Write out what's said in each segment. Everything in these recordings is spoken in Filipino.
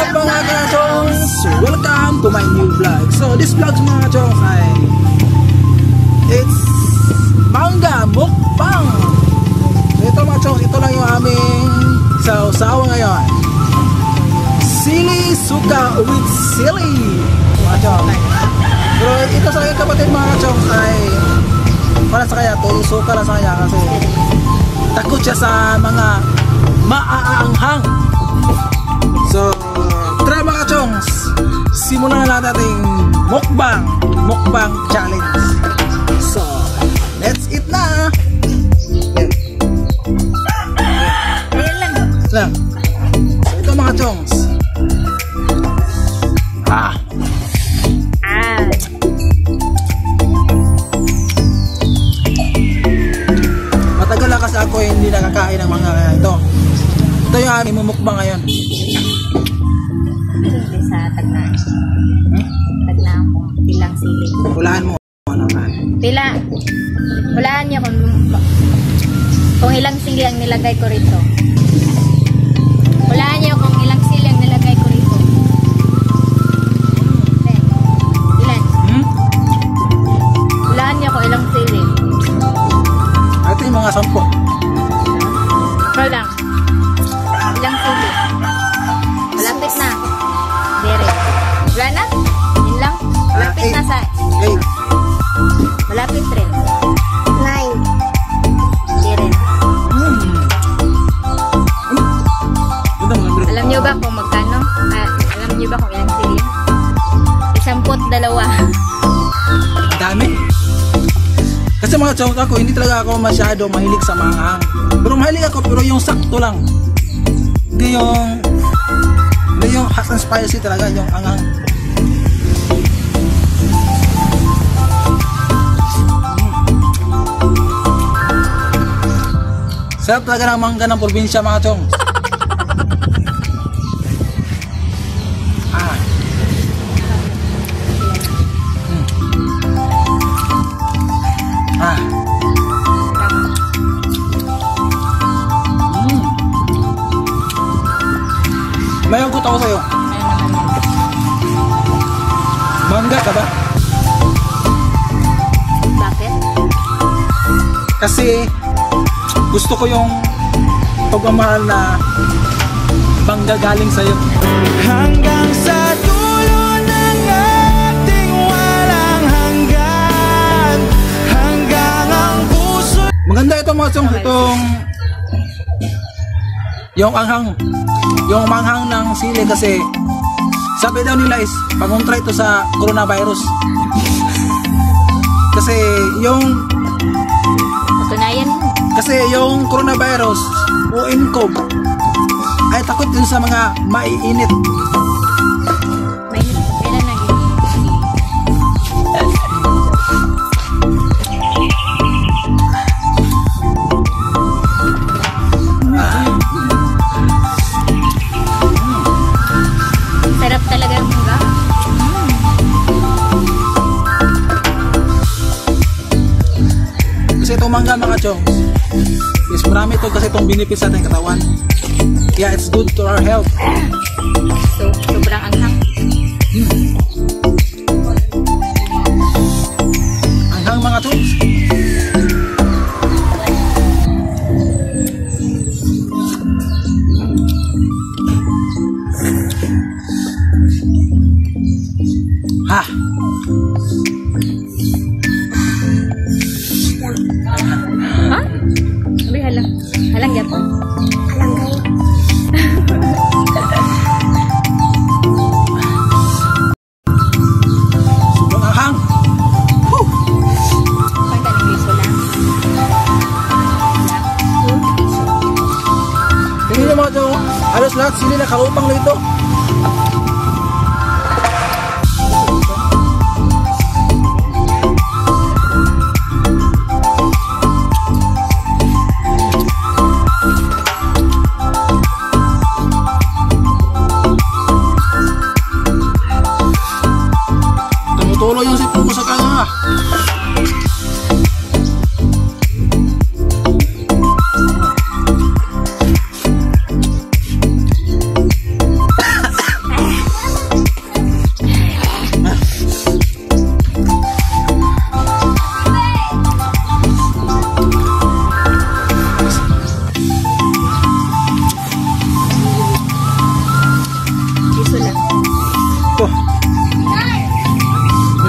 up mga kachongs? Welcome to my new vlog. So this vlog mga kachongs ay it's manga mukbang. So ito mga kachongs, ito lang yung aming sausawa ngayon. Sili suka with sili mga kachongs. Pero ito sa aking kapatid mga kachongs ay para sa kanya, to suka lang sa kanya kasi takot siya sa mga maaanghang. So, tara mga kachongs, simulan na natin ating mukbang challenge. So, let's eat na. Lang. So, ito mga kachongs. Matagal na kasi ako hindi nakakain ng mga ito. Ito yung aming mumukbang ngayon. Sa Tagna. Tagna ako. Pilang sili. Hulaan mo. Ano na? Hulaan niyo kung ilang sili ang nilagay ko rito. Hulaan niyo kung ilang sili ang nilagay ko rito. Ilan? Hulaan niyo kung ilang sili. Ito yung mga 10. Ikaw lang. Ilang sili? Malapit na. Dire. Wala na? Yun lang? Malapit na sa... 8. Malapit rin. 9. Dire. Alam niyo ba kung magkano? Alam niyo ba kung ilang sili? 12. Dami. Kasi mga chong ako, hindi talaga ako masyado mahilig sa manghang. Pero mahilig ako, pero yung sakto lang. Hindi yung hot and spicy talaga, yung anghang. Sarap talaga ng mangga ng probinsya mga chong. May hugot ako sa'yo. Mangga ka ba? Bakit? Kasi gusto ko yung pagmamahal na bangga galing sa'yo. Hanggang sa dulo ng ating walang hanggan, hanggang ang puso. Maganda ito mga chong, itong yung anghang, yung manghang ng sili kasi sabi daw nila is pangontra ito sa coronavirus. Kasi yung patunayan mo. Kasi yung coronavirus o income ay takot din sa mga maiinit. Mainit. Kailan naging? Sarap talaga ang mangga. Kasi itong mangga mga chong is marami ito kasi itong benefits sa ating katawan. Yeah, it's good to our health. So, sobrang anghang. Anghang mga chong. Ha! Ha? Sabi halang. Halang yapon? Halang kayo. Sobrang anghang. Pagka ng liso lang. Tingnan nyo mga chong, halos lahat sili na kalupang na ito. Tumutuloy yung sipon ko sa kanya.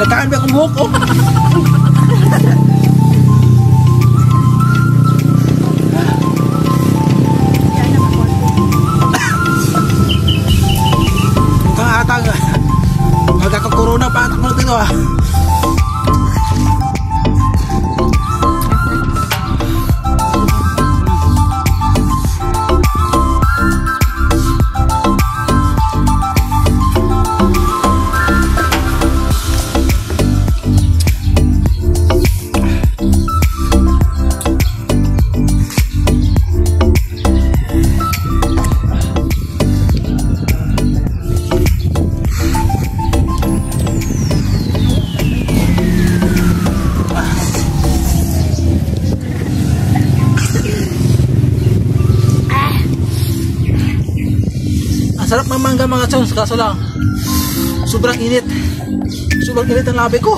Nagkaan ba akong buhok, oh? Mukhang atang, magkakakorona pa atak mo dito, ah. Sarap ng mangga mga chons, kaso lang sobrang init. Sobrang init ang labi ko.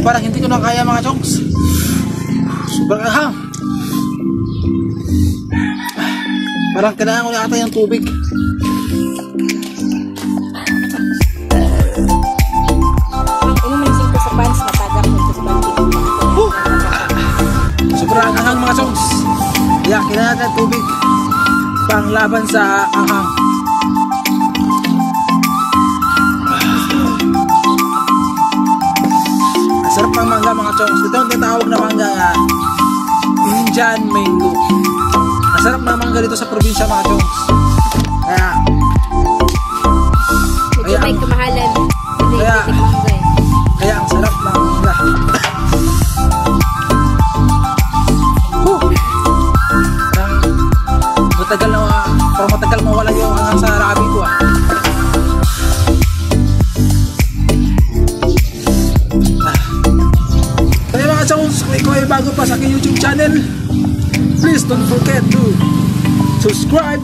Parang hindi ko na kaya mga chonks. Sobrang ahang. Parang kailangan ko na ata yung tubig. Inumin singko sa pants, matagap nito sa bandit. Sobrang ahang mga chonks. Kaya kailangan natin tubig pang laban sa ahang. Sarap ng mangga mga chonks. Ito ang tinatawag na mangga nga Indian mango. Ang sarap ng mangga dito sa probinsya mga chonks. Medyo may kamahalan. Kaya ang sarap ng mangga. Parang matagal mawala yung angang sa rabi ko, ah. Kung ikaw ay bago pa sa aking YouTube channel, please don't forget to subscribe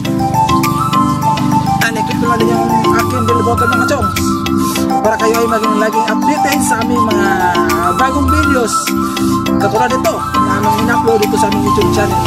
and i-click na din yung aking bell button mga chongs para kayo ay maging laging updated sa aming mga bagong videos katulad dito na aming in-upload dito sa aming YouTube channel.